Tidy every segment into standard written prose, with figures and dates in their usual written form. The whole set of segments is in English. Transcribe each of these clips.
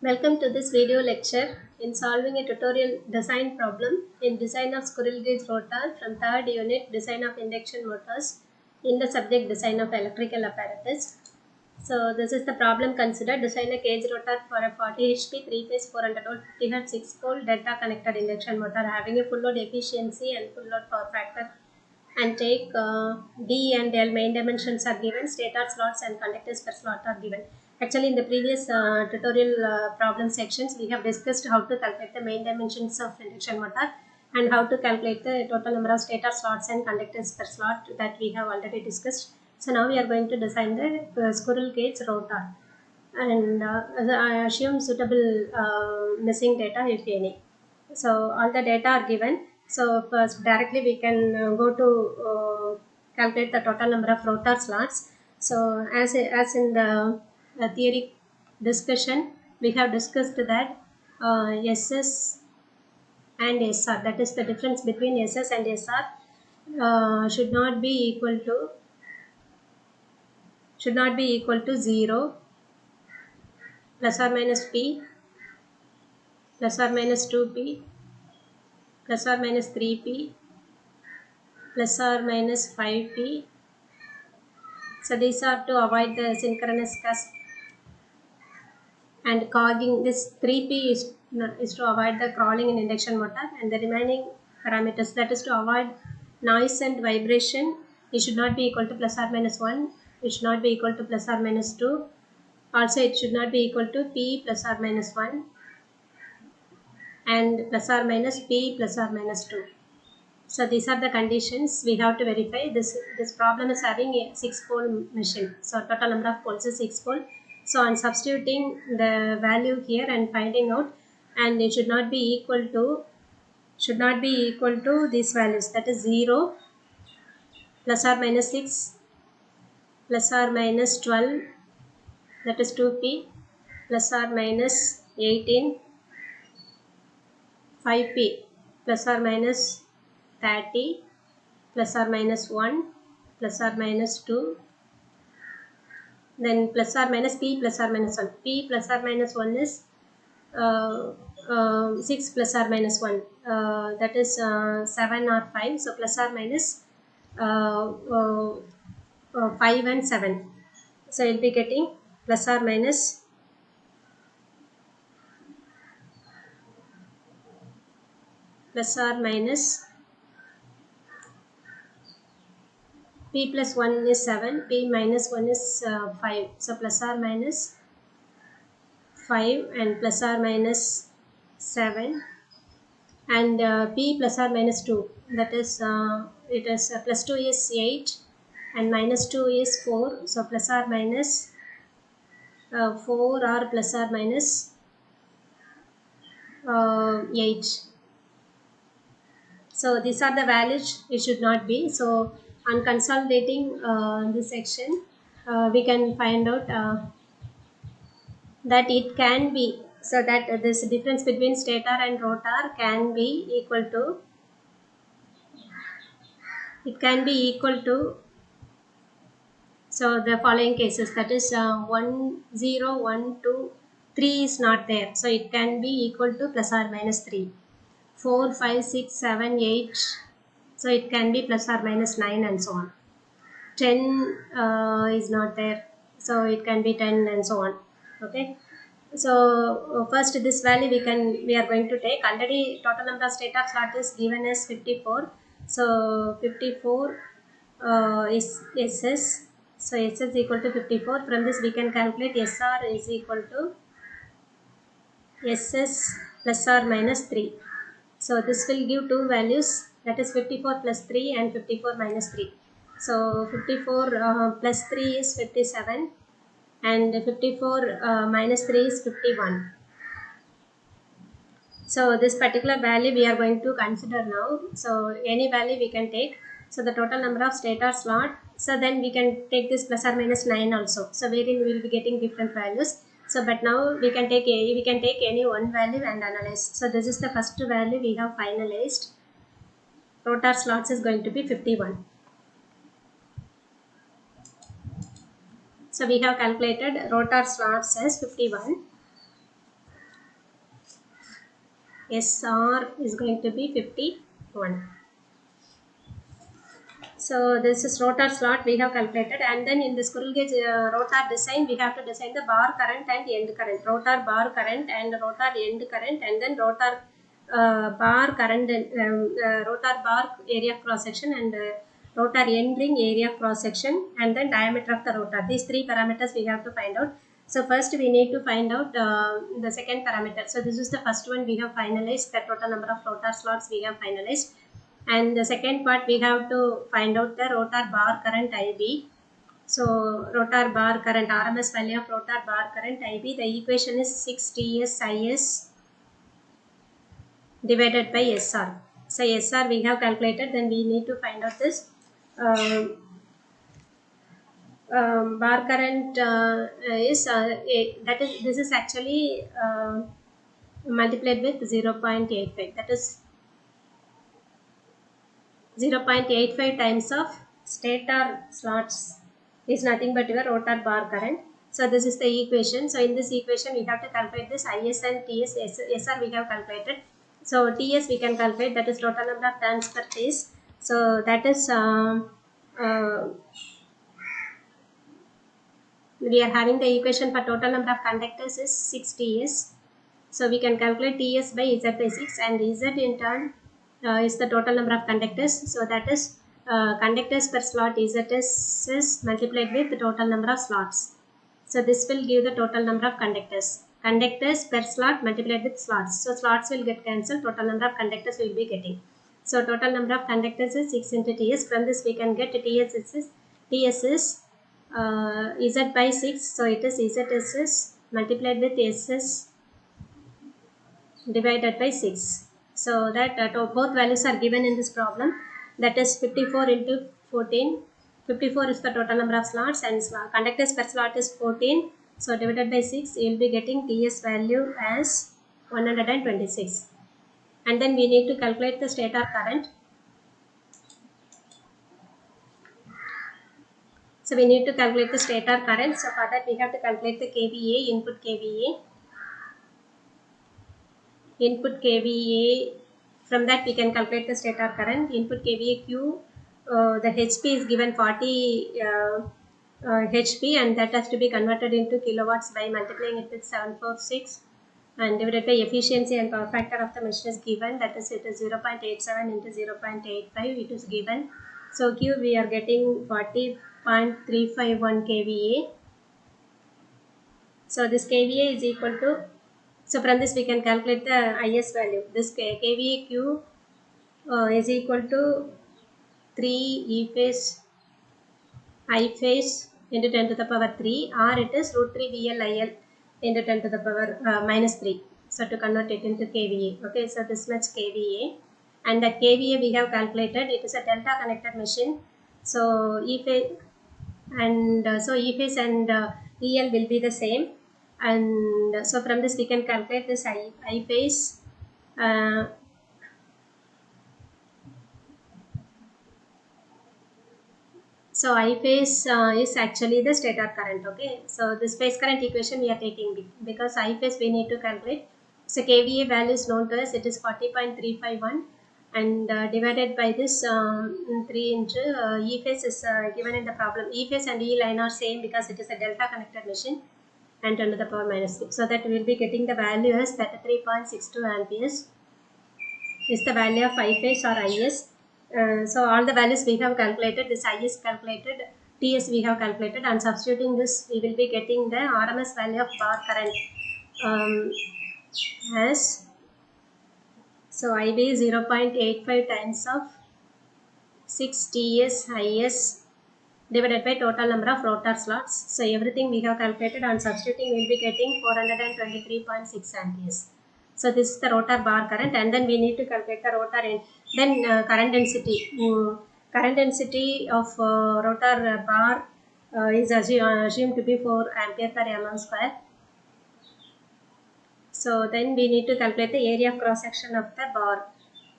Welcome to this video lecture in solving a tutorial design problem in design of squirrel cage rotor from third unit design of induction motors in the subject design of electrical apparatus. So this is the problem considered. Design a cage rotor for a 40 HP 3-phase 400 volt 50 Hz 6-pole delta connected induction motor having a full load efficiency and full load power factor, and take D and L main dimensions are given, stator slots and conductors per slot are given. Actually, in the previous tutorial problem sections, we have discussed how to calculate the main dimensions of induction motor and how to calculate the total number of stator slots and conductors per slot that we have already discussed. So now we are going to design the squirrel cage rotor, and I assume suitable missing data if any. So all the data are given. So first directly we can go to calculate the total number of rotor slots. So as in the theory discussion, we have discussed that SS and SR, that is the difference between SS and SR, should not be equal to 0 plus or minus P plus or minus 2P plus or minus 3P plus or minus 5P. So these are to avoid the synchronous cusp and cogging. This 3P is to avoid the crawling in induction motor, and the remaining parameters, that is to avoid noise and vibration, it should not be equal to plus or minus 1, it should not be equal to plus or minus 2, also it should not be equal to P plus or minus 1 and plus or minus P plus or minus 2. So these are the conditions we have to verify. This problem is having a 6-pole machine. So total number of poles is 6-pole. So on substituting the value here and finding out, and it should not be equal to these values, that is 0 plus or minus 6 plus or minus 12, that is 2P plus or minus 18, 5P plus or minus 30 plus or minus 1 plus or minus 2, then plus or minus P plus or minus 1. P plus or minus 1 is 6 plus or minus 1, that is 7 or 5. So plus or minus 5 and 7. So you'll be getting plus or minus P plus 1 is 7, P minus 1 is 5. So plus or minus 5 and plus or minus 7, and P plus or minus 2, that is it is plus 2 is 8 and minus 2 is 4. So plus or minus 4 or plus or minus 8. So these are the values it should not be. So on consolidating this section, we can find out that it can be, so that this difference between stator and rotor can be equal to, so the following cases, that is 1 0 1 2 3 is not there, so it can be equal to plus or minus 3, 4 5 6 7 8, so it can be plus or minus 9 and so on. 10 is not there, so it can be 10 and so on. Okay, so first this value we are going to take. Already total number of stator slot is given as 54, so 54 is SS, so SS equal to 54. From this we can calculate SR is equal to SS plus or minus 3. So this will give two values, that is 54 plus 3 and 54 minus 3. So 54 plus 3 is 57 and 54 minus 3 is 51. So this particular value we are going to consider now. So any value we can take. So the total number of stator slot. So then we can take this plus or minus 9 also. So wherein we will be getting different values. So but now we can take any one value and analyze. So this is the first value we have finalized. Rotor slots is going to be 51. So we have calculated rotor slots as 51. SR is going to be 51. So this is rotor slot we have calculated, and then in the squirrel cage rotor design we have to design the bar current and end current, rotor bar current and rotor end current, and then rotor bar current and rotor bar area cross section and rotor end ring area cross section, and then diameter of the rotor. These three parameters we have to find out. So first we need to find out the second parameter. So this is the first one we have finalized, the total number of rotor slots we have finalized. And the second part we have to find out the rotor bar current IB. So rotor bar current, RMS value of rotor bar current IB, the equation is 6 TS IS divided by SR. So SR we have calculated, then we need to find out this bar current is this is actually multiplied with 0.85, that is 0.85 times of stator slots is nothing but your rotor bar current. So this is the equation. So in this equation we have to calculate this IS and TS. SR we have calculated. So TS we can calculate, that is total number of turns per phase. So that is we are having the equation for total number of conductors is 6 TS. So we can calculate TS by Z by 6, and Z in turn is the total number of conductors. So that is conductors per slot ZS is multiplied with the total number of slots. So this will give the total number of conductors. Conductors per slot multiplied with slots. So slots will get cancelled, total number of conductors will be getting. So total number of conductors is 6 into TS. From this we can get TS is Z by 6. So it is ZS multiplied with SS divided by 6. So that both values are given in this problem, that is 54 into 14. 54 is the total number of slots, and conductors per slot is 14. So divided by 6, you will be getting TS value as 126. And then we need to calculate the stator current. So we need to calculate the stator current. So for that we have to calculate the KVA, input KVA. Input KVA, from that we can calculate the stator current. Input KVA Q, the HP is given 40 HP, and that has to be converted into kilowatts by multiplying it with 746 and divided by efficiency and power factor of the machine is given, that is it is 0.87 into 0.85 it is given. So Q we are getting 40.351 kVA. So this kVA is equal to, so from this we can calculate the IS value. This kVA Q is equal to 3 E phase I phase into 10 to the power 3, or it is root 3 VL IL into 10 to the power minus 3. So to convert it into kVA. Okay, so this much kVA, and the kVA we have calculated, it is a delta connected machine. So E phase and E phase and EL will be the same, and so from this we can calculate this I phase. So I phase is actually the stator current. Okay, so this phase current equation we are taking because I phase we need to calculate. So kVA value is known to us, it is 40.351, and divided by this 3 into E phase is given in the problem. E phase and E line are same because it is a delta connected machine, and 10 to the power minus 6. So that we will be getting the value as 33.62 amperes is the value of I phase or IS. So all the values we have calculated, this IS calculated, TS we have calculated, and substituting this we will be getting the RMS value of bar current as, so IB is 0.85 times of 6 TS IS divided by total number of rotor slots. So everything we have calculated, and substituting we will be getting 423.6 amperes. So this is the rotor bar current, and then we need to calculate the rotor end. Then current density. Current density of rotor bar is assumed to be 4 ampere per mm square. So then we need to calculate the area of cross section of the bar,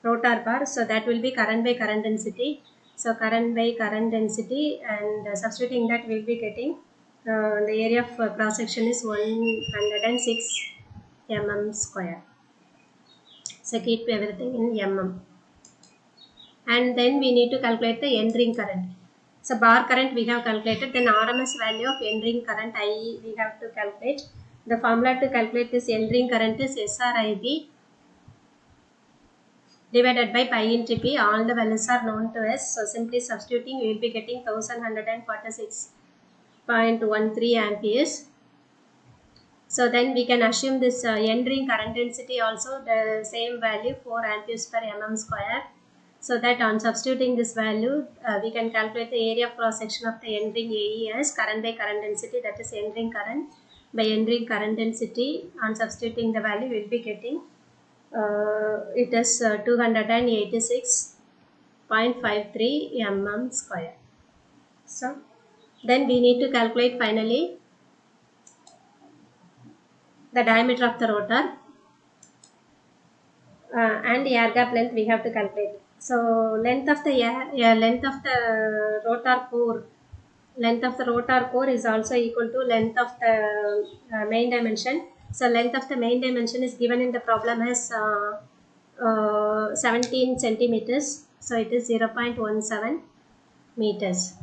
rotor bar. So that will be current by current density. So current by current density, and substituting that we will be getting the area of cross section is 106 mm square. So keep everything in mm. And then we need to calculate the end ring current. So bar current we have calculated, then RMS value of end ring current IE we have to calculate. The formula to calculate this end ring current is SRIB divided by pi into P. All the values are known to us. So simply substituting, we will be getting 1146.13 amperes. So then we can assume this end ring current density also the same value 4 amperes per mm square. So that on substituting this value, we can calculate the area of cross section of the end ring AE as current by current density, that is end ring current by end ring current density. On substituting the value, we will be getting it is 286.53 mm square. So then we need to calculate finally the diameter of the rotor and the air gap length we have to calculate. So length of the rotor core is also equal to length of the main dimension. So length of the main dimension is given in the problem as 17 centimeters. So it is 0.17 meters.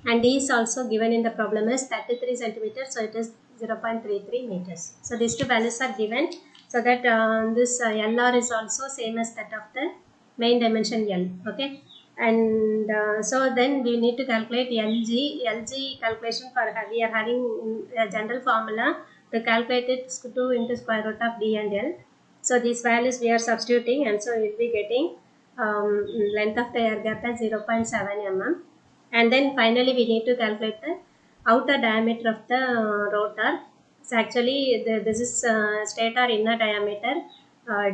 And D is also given in the problem as 33 centimeters. So it is 0.33 meters. So these two values are given. So that this LR is also same as that of the main dimension L. Okay. And so then we need to calculate LG. LG calculation we are having a general formula to calculate it 2 into square root of D and L. So these values we are substituting, and so we will be getting length of the air gap as 0.7 mm. And then finally we need to calculate the outer diameter of the rotor. So actually this is stator inner diameter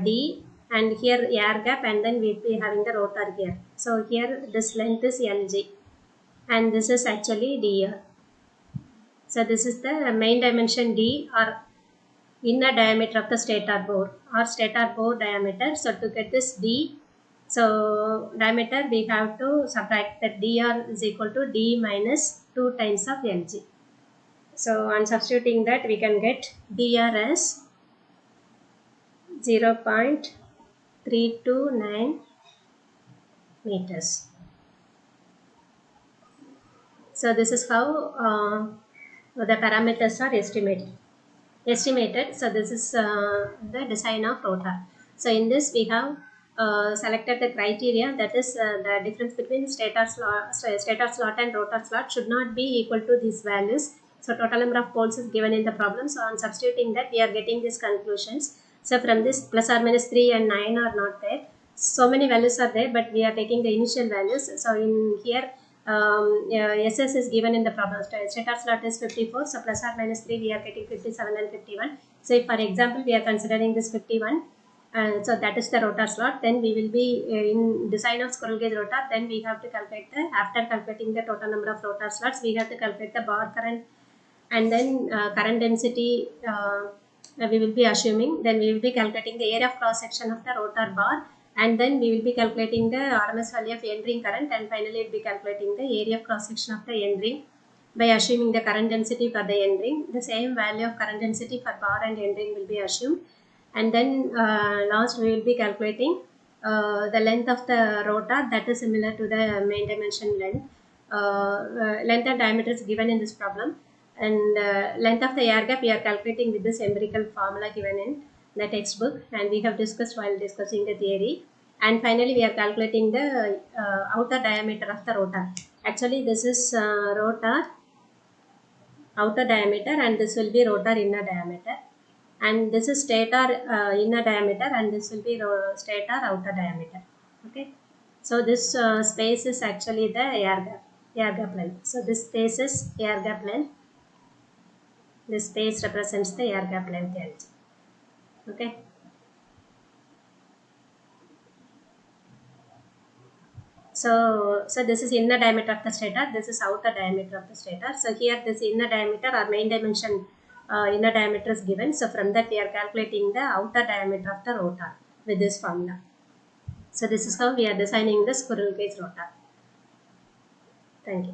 D, and here air gap, and then we will be having the rotor here. So here this length is LG and this is actually DR. So this is the main dimension D or inner diameter of the stator bore or stator bore diameter. So to get this D, so diameter we have to subtract that DR is equal to D minus 2 times of LG. So on substituting that, we can get DR as 0.329 meters. So this is how the parameters are estimated. So this is the design of rotor. So in this we have selected the criteria, that is the difference between stator slot and rotor slot should not be equal to these values. So total number of poles is given in the problem. So on substituting that, we are getting these conclusions. So from this plus or minus 3 and 9 are not there. So many values are there, but we are taking the initial values. So in here SS is given in the problem. Stator slot is 54, so plus or minus 3 we are getting 57 and 51. So if for example we are considering this 51, so that is the rotor slot, then we will be in design of squirrel cage rotor, then we have to calculate after calculating the total number of rotor slots, we have to calculate the bar current, and then current density we will be assuming, then we will be calculating the area of cross section of the rotor bar, and then we will be calculating the RMS value of end ring current, and finally we will be calculating the area of cross section of the end ring by assuming the current density for the end ring. The same value of current density for bar and end ring will be assumed, and then last we will be calculating the length of the rotor, that is similar to the main dimension length. Length and diameter is given in this problem, and length of the air gap we are calculating with this empirical formula given in the textbook, and we have discussed while discussing the theory. And finally we are calculating the outer diameter of the rotor. Actually this is rotor outer diameter, and this will be rotor inner diameter, and this is stator inner diameter, and this will be stator outer diameter. Okay, so this space is actually the air gap length. So this space is air gap length. This space represents the air gap length LG. Okay. So this is inner diameter of the stator, this is outer diameter of the stator. So here this inner diameter or main dimension inner diameter is given. So from that we are calculating the outer diameter of the rotor with this formula. So this is how we are designing the squirrel cage rotor. Thank you.